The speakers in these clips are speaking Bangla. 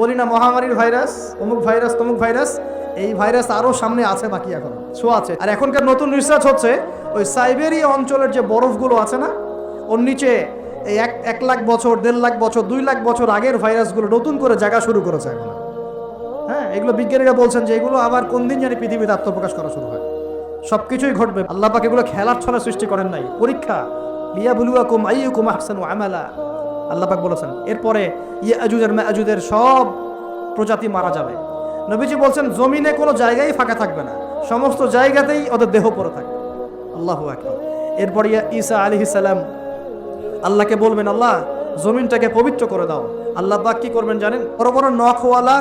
বলি না মহামারীর ভাইরাস, অমুক ভাইরাস তমুক ভাইরাস, এই ভাইরাস আরও সামনে আছে, বাকি এখন ছোঁয়া আছে। আর এখনকার নতুন রিসার্চ হচ্ছে ওই সাইবেরিয়া অঞ্চলের যে বরফগুলো আছে না, ওর নিচে এই 1 লাখ বছর 1.5 লাখ বছর 2 লাখ বছর আগের ভাইরাসগুলো নতুন করে জায়গা শুরু করেছে এখন। হ্যাঁ, এগুলো বিজ্ঞানীরা বলছেন যে এগুলো আবার কোন দিন জানি পৃথিবীতে আত্মপ্রকাশ করা শুরু হয়। সব কিছুই ঘটবে। আল্লাহ পাক এগুলো খেলার ছলে সৃষ্টি করেন নাই, পরীক্ষা। লিয়াবলুয়াকুম আইয়ুকুম আহসানু আমালা, আল্লাহ পাক বলেছেন। এরপরে ইয়াজুজ আর মাজুজের সব প্রজাতি মারা যাবে। নবীজি বলছেন জমিনে কোনো জায়গায় ফাঁকা থাকবে না, সমস্ত জায়গাতেই ওদের দেহ পড়ে থাকবে। আল্লাহু আকবার। এরপরে ঈসা আলাইহিস সালাম আল্লাহকে বলবেন, আল্লাহ জমিনটাকে পবিত্র করে দাও। আল্লাহ পাক কি করবেন জানেন? বড় বড় নখওয়ালা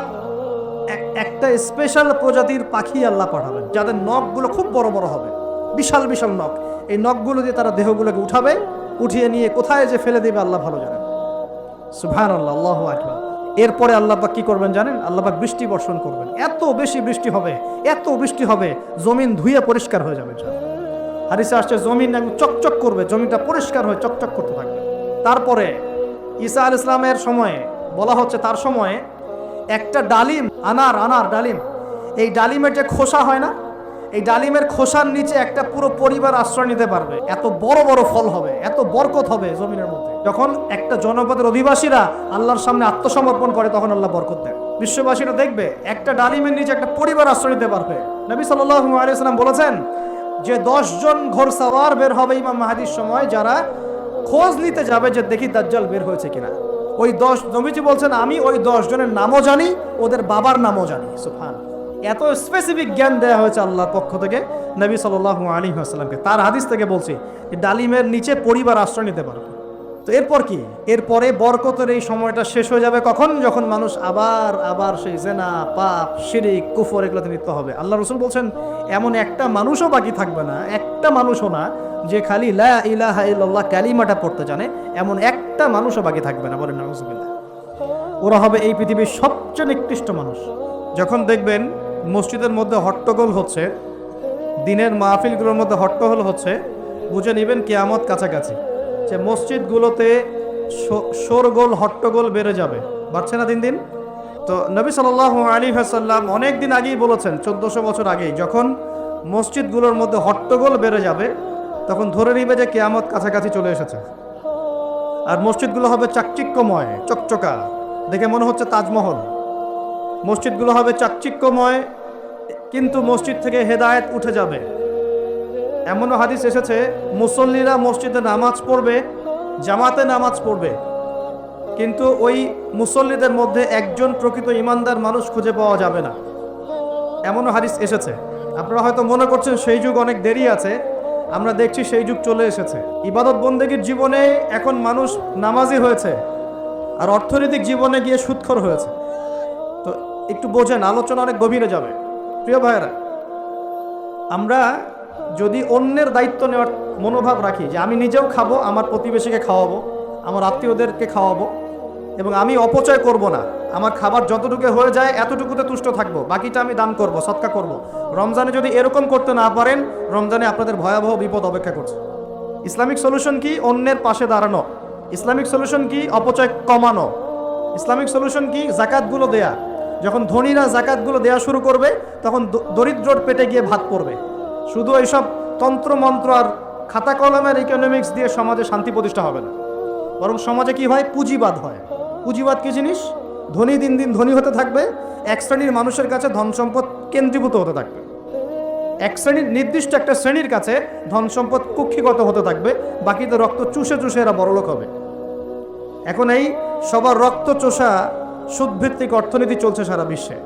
একটা স্পেশাল প্রজাতির পাখি আল্লাহ পাঠাবেন, যাদের নখগুলো খুব বড় বড় হবে, বিশাল বিশাল নখ। এই নখগুলো দিয়ে তারা দেহগুলোকে উঠাবে, উঠিয়ে নিয়ে কোথায় যে ফেলে দেবে আল্লাহ ভালো জানেন। সুবহানাল্লাহ, আল্লাহু আকবার। এরপরে আল্লাহ পাক কি করবেন জানেন? আল্লাহ পাক বৃষ্টি বর্ষণ করবেন। এত বেশি বৃষ্টি হবে, এত বৃষ্টি হবে, জমিন ধুয়ে পরিষ্কার হয়ে যাবে। হাদিসে আসছে জমিন একদম চকচক করবে, জমিনটা পরিষ্কার হয়ে চকচক করতে থাকবে। তারপরে ঈসা আলাইহিস সালামের সময়ে বলা হচ্ছে, তার সময়ে একটা ডালিম, আনার ডালিম, এই ডালিমের যে খোসা হয় না, এই ডালিমের খোসার নিচে একটা পুরো পরিবার আশ্রয় নিতে পারবে। এত বড় বড় ফল হবে, এত বরকত হবে জমিনের মধ্যে। যখন একটা জনপদের অধিবাসীরা আল্লাহর সামনে আত্মসমর্পণ করে, তখন আল্লাহ বরকত দেয়। বিশ্ববাসীরা দেখবে একটা ডালিমের নিচে একটা পরিবার আশ্রয় নিতে পারবে। নবী সাল্লাল্লাহু আলাইহি ওয়াসাল্লাম বলেছেন যে 10 জন ঘোড়সওয়ার বের হবে ইমাম মাহদির সময়, যারা খোঁজ নিতে যাবে যে দেখি দাজ্জাল বের হয়েছে কিনা। ওই 10, নবীজি বলছেন আমি ওই 10 জনের নামও জানি, ওদের বাবার নামও জানি। সুবহানাল্লাহ, এত স্পেসিফিক জ্ঞান দেওয়া হয়েছে আল্লাহর পক্ষ থেকে নবী সাল্লাল্লাহু আলাইহি ওয়াসাল্লামকে। তার হাদিস থেকে বলছি ডালিমের নিচে পরিবার আশ্রয় নিতে পারবে। তো এরপর কি? এরপরে বরকতের এই সময়টা শেষ হয়ে যাবে কখন? যখন মানুষ আবার সেই জেনা, পাপ, শিরিক, কুফর এগুলোতে লিপ্ত হবে। আল্লাহ রাসূল বলছেন এমন একটা মানুষও বাকি থাকবে না, একটা মানুষও না যে খালি লা ইলাহা ইল্লাল্লাহ কালিমাটা পড়তে জানে, এমন একটা মানুষও বাকি থাকবে না। বলেন নাউযুবিল্লাহ। ওরা হবে এই পৃথিবীর সবচেয়ে নিকৃষ্ট মানুষ। যখন দেখবেন মসজিদের মধ্যে হট্টগোল হচ্ছে, দিনের মাহফিলগুলোর মধ্যে হট্টগোল হচ্ছে, বুঝে নেবেন কিয়ামত কাছাকাছি। যে মসজিদগুলোতে শোরগোল হট্টগোল বেড়ে যাবে, বাড়ছে না দিন দিন? তো নবী সাল্লাল্লাহু আলাইহি ওয়াসাল্লাম অনেক দিন আগেই বলেছেন, 1400 বছর আগেই, যখন মসজিদগুলোর মধ্যে হট্টগোল বেড়ে যাবে তখন ধরে নিবে যে কিয়ামত কাছাকাছি চলে এসেছে। আর মসজিদগুলো হবে চাকচিক্যময়, চকচকা, দেখে মনে হচ্ছে তাজমহল। মসজিদগুলো হবে চাকচিক্যময়, কিন্তু মসজিদ থেকে হেদায়েত উঠে যাবে। এমনও হাদিস এসেছে মুসল্লিরা মসজিদে নামাজ পড়বে, জামাতে নামাজ পড়বে, কিন্তু ওই মুসল্লিদের মধ্যে একজন প্রকৃত ইমানদার মানুষ খুঁজে পাওয়া যাবে না। এমনও হাদিস এসেছে। আপনারা হয়তো মনে করছেন সেই যুগ অনেক দেরি আছে, আমরা দেখছি সেই যুগ চলে এসেছে। ইবাদত বন্দেগীর জীবনে এখন মানুষ নামাজি হয়েছে, আর অর্থনৈতিক জীবনে গিয়ে সুদখোর হয়েছে। তো একটু বোঝেন, আলোচনা অনেক গভীরে যাবে। প্রিয় ভাইয়েরা, আমরা যদি অন্যের দায়িত্ব নেওয়ার মনোভাব রাখি যে আমি নিজেও খাবো, আমার প্রতিবেশীকে খাওয়াবো, আমার আত্মীয়দেরকে খাওয়াবো, এবং আমি অপচয় করব না, আমার খাবার যতটুকু হয়ে যায় এতটুকুতে তুষ্ট থাকবো, বাকিটা আমি দান করব, সদকা করব। রমজানে যদি এরকম করতে না পারেন, রমজানে আপনাদের ভয়াবহ বিপদ অপেক্ষা করছে। ইসলামিক সলিউশন কি? অন্যের পাশে দাঁড়ানো। ইসলামিক সলিউশন কি? অপচয় কমানো। ইসলামিক সলিউশন কি? জাকাতগুলো দেয়া। যখন ধনীরা জাকাতগুলো দেয়া শুরু করবে, তখন দরিদ্রর পেটে গিয়ে ভাত পড়বে। শুধু এইসব তন্ত্রমন্ত্র আর খাতা কলমের ইকোনমিক্স দিয়ে সমাজে শান্তি প্রতিষ্ঠা হবে না, বরং সমাজে কি হয়? পুঁজিবাদ হয়। পুঁজিবাদ কি জিনিস? ধনী দিন দিন ধনী হতে থাকবে, এক শ্রেণীর মানুষের কাছে ধন সম্পদ কেন্দ্রীভূত হতে থাকবে, এক শ্রেণীর নির্দিষ্ট একটা শ্রেণীর কাছে ধন সম্পদ কুক্ষিগত হতে থাকবে, বাকিতে রক্ত চুষে চুষে এরা বড়লোক হবে। এখন এই সবার রক্ত চোষা সুদভিত্তিক অর্থনীতি চলছে সারা বিশ্বে।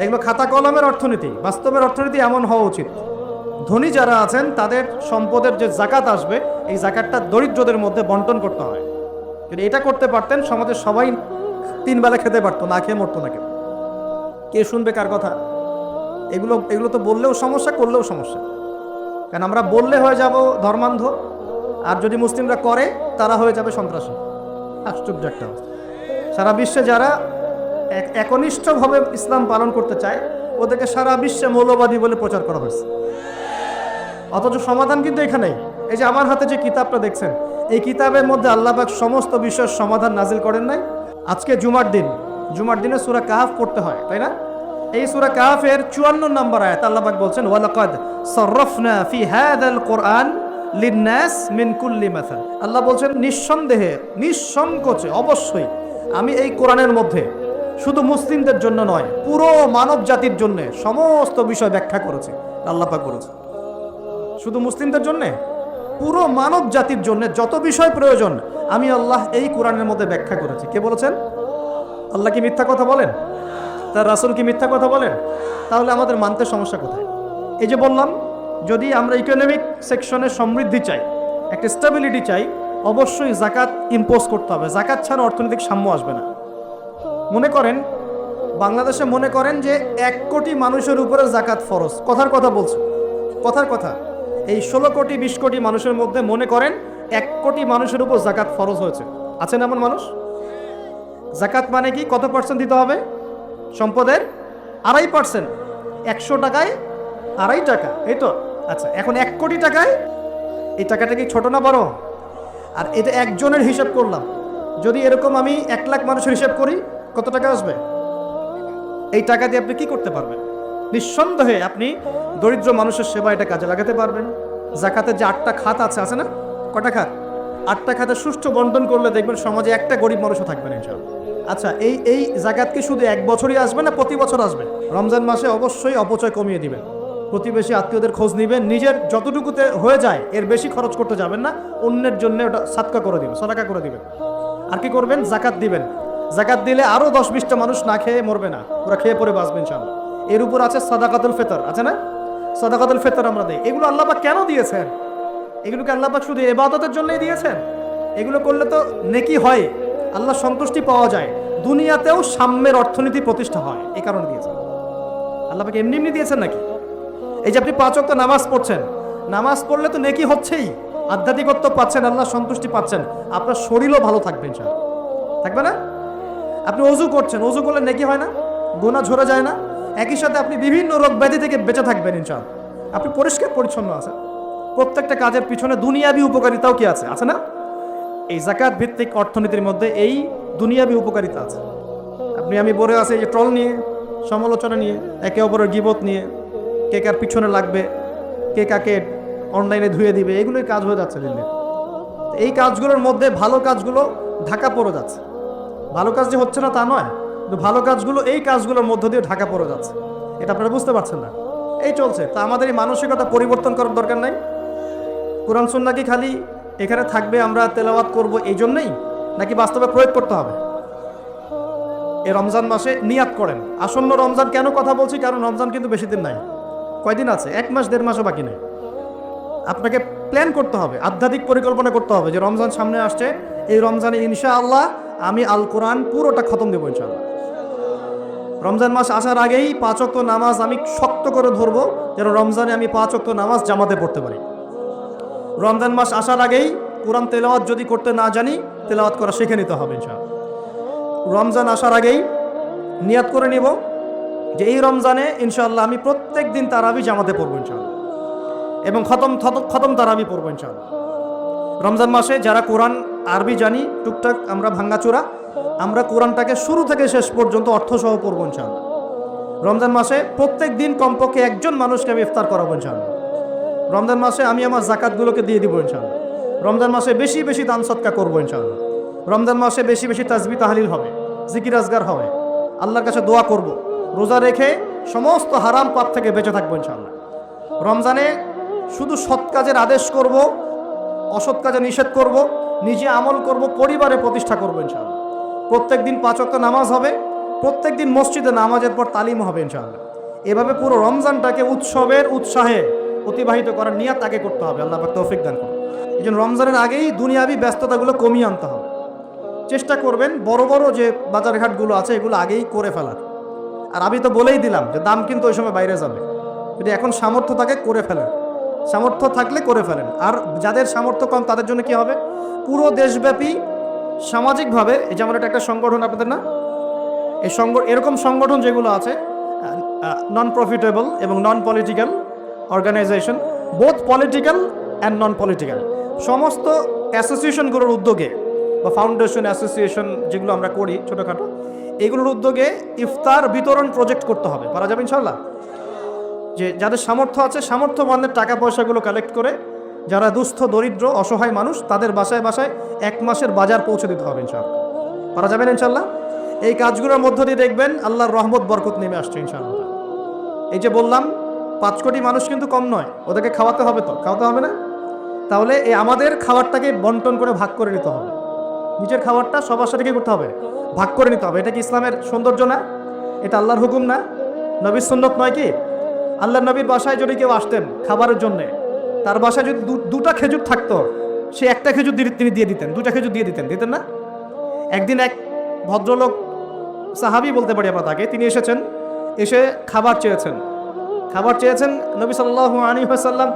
এগুলো খাতা কলমের অর্থনীতি। বাস্তবের অর্থনীতি এমন হওয়া উচিত, ধনী যারা আছেন তাদের সম্পদের যে জাকাত আসবে, এই জাকাতটা দরিদ্রদের মধ্যে বন্টন করতে হয়। যদি এটা করতে পারতেন, সমাজের সবাই 3 বেলা খেতে পারতো, না খেয়ে মরতো না কেউ। কে শুনবে কার কথা? এগুলো তো বললেও সমস্যা, করলেও সমস্যা। কারণ আমরা বললে হয়ে যাব ধর্মান্ধ, আর যদি মুসলিমরা করে তারা হয়ে যাবে সন্ত্রাসী। আশ্চর্য একটা অবস্থা। সারা বিশ্বে যারা একনিষ্ঠভাবে ইসলাম পালন করতে চায়, ওদেরকে সারা বিশ্বে মৌলবাদী বলে প্রচার করা হয়েছে। অথচ সমাধান কিন্তু এখানেই। এই যে আমার হাতে যে কিতাবটা দেখছেন, এই কিতাবের মধ্যে আল্লাহ পাক সমস্ত বিষয়ের সমাধান নাজিল করেন নাই। আজকে জুমার দিন, জুমার দিনে সূরা কাহফ পড়তে হয়, তাই না? এই সূরা কাহফের 54 নম্বর আয়াত আল্লাহ পাক বলছেন ওয়ালাকাদ সাররাফনা ফি হাযাল কুরআন লিন-নাস মিন কুল্লি মাসাল। আল্লাহ বলছেন নিঃসন্দেহে, নিঃসংকোচে, অবশ্যই আমি এই কোরআনের মধ্যে শুধু মুসলিমদের জন্য নয়, পুরো মানব জাতির জন্য সমস্ত বিষয় ব্যাখ্যা করেছে। আল্লাহ পাক বলেছে শুধু মুসলিমদের জন্য, পুরো মানব জাতির জন্য যত বিষয় প্রয়োজন আমি আল্লাহ এই কোরআনের মধ্যে ব্যাখ্যা করেছি। কে বলেছেন? আল্লাহ কি মিথ্যা কথা বলেন? তার রাসূল কি মিথ্যা কথা বলেন? তাহলে আমাদের মানতে সমস্যা কোথায়? এই যে বললাম, যদি আমরা ইকোনমিক সেকশনে সমৃদ্ধি চাই, একটা স্টেবিলিটি চাই, অবশ্যই জাকাত ইম্পোজ করতে হবে। জাকাত ছাড়া অর্থনৈতিক সাম্য আসবে না। মনে করেন বাংলাদেশে মনে করেন যে 1 কোটি মানুষের উপরে জাকাত ফরজ, কথার কথা বলছে, কথার কথা। এই 16 কোটি 20 কোটি মানুষের মধ্যে মনে করেন 1 কোটি মানুষের উপর জাকাত ফরজ হয়েছে। আছেন এমন মানুষ? জাকাত মানে কি? কত পার্সেন্ট দিতে হবে? সম্পদের 2.5%। 100 টাকায় 2.5 টাকা, এই তো। আচ্ছা, এখন 1 কোটি টাকায় এই টাকাটা কি ছোট না বড়? আর এটা একজনের হিসাব করলাম, যদি এরকম আমি 1 লাখ মানুষের হিসাব করি কত টাকা আসবে? এই টাকা দিয়ে আপনি কি করতে পারবেন? নিঃসন্দেহে আপনি দরিদ্র মানুষের সেবা এটা কাজে লাগাতে পারবেন। জাকাতের যে 8টা খাত আছে না? কটা খাত? 8টা খাতে সুষ্ঠু বন্টন করলে দেখবেন সমাজে একটা গরিব মানুষও থাকবে না ইনশাআল্লাহ। আচ্ছা, এই জাকাত কি শুধু 1 বছরই আসবে না প্রতি বছর আসবে? রমজান মাসে অবশ্যই অপচয় কমিয়ে দিবেন, প্রতিবেশী আত্মীয়দের খোঁজ নেবেন, নিজের যতটুকুতে হয়ে যায় এর বেশি খরচ করতে যাবেন না, অন্যের জন্য ওটা সাদকা করে দিবেন, সদাকা করে দিবেন। আর কি করবেন? জাকাত দিবেন। জাকাত দিলে আরো 10-20টা মানুষ না খেয়ে মরবে না, ওরা খেয়ে পরে বাঁচবে ইনশাআল্লাহ। এর উপর আছে সাদাকাতুল ফিতর, আছে না? সাদাকাতুল ফিতর আমরা দেই। এগুলো আল্লাহ পাক কেন দিয়েছেন? এগুলোকে আল্লাহ পাক শুধু ইবাদতের জন্যই দিয়েছেন? এগুলো করলে তো নেকি হয়, আল্লাহ সন্তুষ্টি পাওয়া যায়, দুনিয়াতেও সাম্যের অর্থনীতি প্রতিষ্ঠা হয়, এই কারণে দিয়েছেন। আল্লাহ পাক এমনি এমনি দিয়েছেন নাকি? এই যে আপনি 5 ওয়াক্ত নামাজ পড়ছেন, নামাজ পড়লে তো নেকি হচ্ছেই, আধ্যাত্মিকত্ব পাচ্ছেন, আল্লাহ সন্তুষ্টি পাচ্ছেন, আপনার শরীরও ভালো থাকবে ইনশাআল্লাহ, থাকবে না? আপনি ওযু করছেন, ওযু করলে নেকি হয় না? গুনাহ ঝরে যায় না? একই সাথে আপনি বিভিন্ন রোগ ব্যাধি থেকে বেঁচে থাকবেন ইনশাআল্লাহ। আপনি পরিষ্কার পরিচ্ছন্ন আছেন। প্রত্যেকটা কাজের পিছনে দুনিয়াবি উপকারিতাও কি আছে? আছে না? এই যাকাত ভিত্তিক অর্থনীতির মধ্যে এই দুনিয়াবি উপকারিতা আছে। আপনি আমি বলে আছে এই যে ট্রল নিয়ে, সমালোচনা নিয়ে, একে অপরের গীবত নিয়ে, কে কার পিছনে লাগবে, কে কাকে অনলাইনে ধুয়ে দিবে, এগুলোই কাজ হয়ে যাচ্ছে দিল্লি। এই কাজগুলোর মধ্যে ভালো কাজগুলো ঢাকা পড়ে যাচ্ছে। ভালো কাজ যে হচ্ছে না তা নয়, কিন্তু ভালো কাজগুলো এই কাজগুলোর মধ্য দিয়ে ঢাকা পড়ে যাচ্ছে, এটা আপনারা বুঝতে পারছেন না। এই চলছে। তা আমাদের এই মানসিকতা পরিবর্তন করার দরকার নাই? কোরআন সুন্নাহ কি খালি এখানে থাকবে, আমরা তেলাওয়াত করব এই জন্যই, নাকি বাস্তবে প্রয়োগ করতে হবে? এই রমজান মাসে নিয়াত করেন। আসন্ন রমজান কেন কথা বলছি? কারণ রমজান কিন্তু বেশি দিন নাই। কয়দিন আছে? 1 মাস 1.5 মাসও বাকি নেই। আপনাকে প্ল্যান করতে হবে, আধ্যাত্মিক পরিকল্পনা করতে হবে যে রমজান সামনে আসছে, এই রমজানে ইনশাআল্লাহ আমি আল কোরআন পুরোটা খতম দেবো ইনশাআল্লাহ। রমজান মাস আসার আগেই 5 ওয়াক্ত নামাজ আমি শক্ত করে ধরবো, যেন রমজানে আমি 5 ওয়াক্ত নামাজ জামাতে পড়তে পারি। রমজান মাস আসার আগেই কোরআন তেলাওয়াত যদি করতে না জানি, তেলাওয়াত করা শিখে নিতে হবে ইনশাআল্লাহ। রমজান আসার আগেই নিয়াত করে নিব যে এই রমজানে ইনশাআল্লাহ আমি প্রত্যেক দিন তারাবি জামাতে পড়বো ইনশাআল্লাহ, এবং খতম তারাবি পড়বো ইনশাআল্লাহ। রমজান মাসে যারা কোরআন আরবি জানি টুকটাক, আমরা ভাঙ্গাচোরা, আমরা কোরআনটাকে শুরু থেকে শেষ পর্যন্ত অর্থসহ পড়বো ইনশাআল্লাহ। রমজান মাসে প্রত্যেক দিন কমপক্ষে একজন মানুষকে আমি ইফতার করাবো ইনশাআল্লাহ। রমজান মাসে আমি আমার জাকাতগুলোকে দিয়ে দিব ইনশাআল্লাহ। রমজান মাসে বেশি বেশি দান সদকা করবো ইনশাআল্লাহ। রমজান মাসে বেশি বেশি তাসবিহ তাহলিল হবে, জিকির আজগার হবে, আল্লাহর কাছে দোয়া করব, রোজা রেখে সমস্ত হারাম পাপ থেকে বেঁচে থাকবো ইনশাআল্লাহ। রমজানে শুধু সৎ কাজের আদেশ করব, অসৎ কাজে নিষেধ করব, নিজে আমল করব, পরিবারে প্রতিষ্ঠা করবো ইনশাআল্লাহ। প্রত্যেক দিন 5 ওয়াক্ত নামাজ হবে, প্রত্যেক দিন মসজিদে নামাজের পর তালিম হবে ইনশাআল্লাহ। এভাবে পুরো রমজানটাকে উৎসবের উৎসাহে অতিবাহিত করার নিয়াত আগে করতে হবে। আল্লাহ পাক তৌফিক দান করুন। এই জন্য রমজানের আগেই দুনিয়াবি ব্যস্ততাগুলো কমিয়ে আনতে হবে। চেষ্টা করবেন বড় বড় যে বাজারঘাটগুলো আছে এগুলো আগেই করে ফেলার। আর আমি তো বলেই দিলাম যে দাম কিন্তু ওই সময় বাইরে যাবে, যদি এখন সামর্থ্য থাকে করে ফেলেন, সামর্থ্য থাকলে করে ফেলেন। আর যাদের সামর্থ্য কম তাদের জন্য কি হবে? পুরো দেশব্যাপী সামাজিকভাবে, এই যেমন এটা একটা সংগঠন আপনাদের না, এই এরকম সংগঠন যেগুলো আছে নন প্রফিটেবল এবং non political organization, both political and non political, সমস্ত অ্যাসোসিয়েশনগুলোর উদ্যোগে বা ফাউন্ডেশন অ্যাসোসিয়েশন যেগুলো আমরা করি ছোটোখাটো, এগুলোর উদ্যোগে ইফতার বিতরণ প্রজেক্ট করতে হবে, পারা যাবে ইনশাল্লাহ। যে যাদের সামর্থ্য আছে সামর্থ্যবানদের টাকা পয়সাগুলো কালেক্ট করে যারা দুস্থ দরিদ্র অসহায় মানুষ তাদের বাসায় বাসায় 1 মাসের বাজার পৌঁছে দিতে হবে ইনশাআল্লাহ। পারা যাবেন ইনশাল্লাহ। এই কাজগুলোর মধ্য দিয়ে দেখবেন আল্লাহর রহমত বরকত নেমে আসছে ইনশাআল্লাহ। এই যে বললাম 5 কোটি মানুষ কিন্তু কম নয়, ওদেরকে খাওয়াতে হবে, তো খাওয়াতে হবে না? তাহলে এই আমাদের খাবারটাকে বন্টন করে ভাগ করে নিতে হবে। নিজের খাবারটা সবার সাথে কি করতে হবে? ভাগ করে নিতে হবে। এটা কি ইসলামের সৌন্দর্য না? এটা আল্লাহর হুকুম না? নবীর সুন্নত নয় কি? আল্লাহর নবীর বাসায় যদি কেউ আসতেন খাবারের জন্যে, তার বাসায় যদি দুটা খেজুর থাকতো, সে একটা খেজুর তিনি দিয়ে দিতেন, 2টা খেজুর দিয়ে দিতেন না? একদিন এক ভদ্রলোক, সাহাবী বলতে পারি আমরা তাকে, তিনি এসে খাবার চেয়েছেন। নবী সাল্লাল্লাহু আলাইহি ওয়াসাল্লাম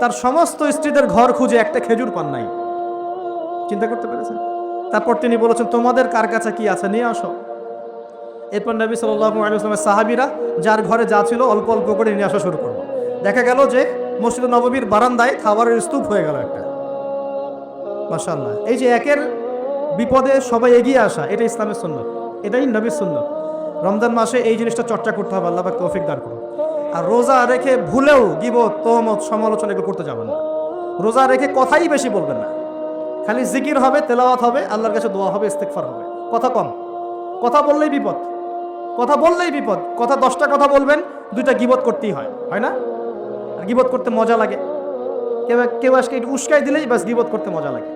তার সমস্ত স্ত্রীদের ঘর খুঁজে একটা খেজুর পান নাই। চিন্তা করতে পেরেছেন? তারপর তিনি বলেছেন, তোমাদের কার কাছে কি আছে নিয়ে আসো। এরপর নবী সাল্লাল্লাহু আলাইহি ওয়াসাল্লামের সাহাবীরা যার ঘরে যা ছিল অল্প অল্প করে নিয়ে আসা শুরু করলো। দেখা গেল যে মসজিদ নববীর বারান্দায় খাবারের স্তূপ হয়ে গেল একটা। মাশাআল্লাহ। এই যে একের বিপদে সবাই এগিয়ে আসা, এটা ইসলামের সুন্নত, এটাই নবীর সুন্নত। রমজান মাসে এই জিনিসটা চর্চা করতে হবে, আল্লাহ পাক তৌফিক দান করুন। আর রোজা রেখে ভুলেও গীবত, তোহমত, সমালোচনা এগুলো করতে যাবেন না। রোজা রেখে কথাই বেশি বলবেন না, খালি জিকির হবে, তেলাওয়াত হবে, আল্লাহর কাছে দোয়া হবে, ইস্তেগফার হবে। কথা কম, কথা বললেই বিপদ, কথা 10টা কথা বলবেন, 2টা গীবত করতেই হয় না? আর গীবত করতে মজা লাগে, কেউ আজকে একটু উস্কাই দিলেই বাস গীবত করতে মজা লাগে।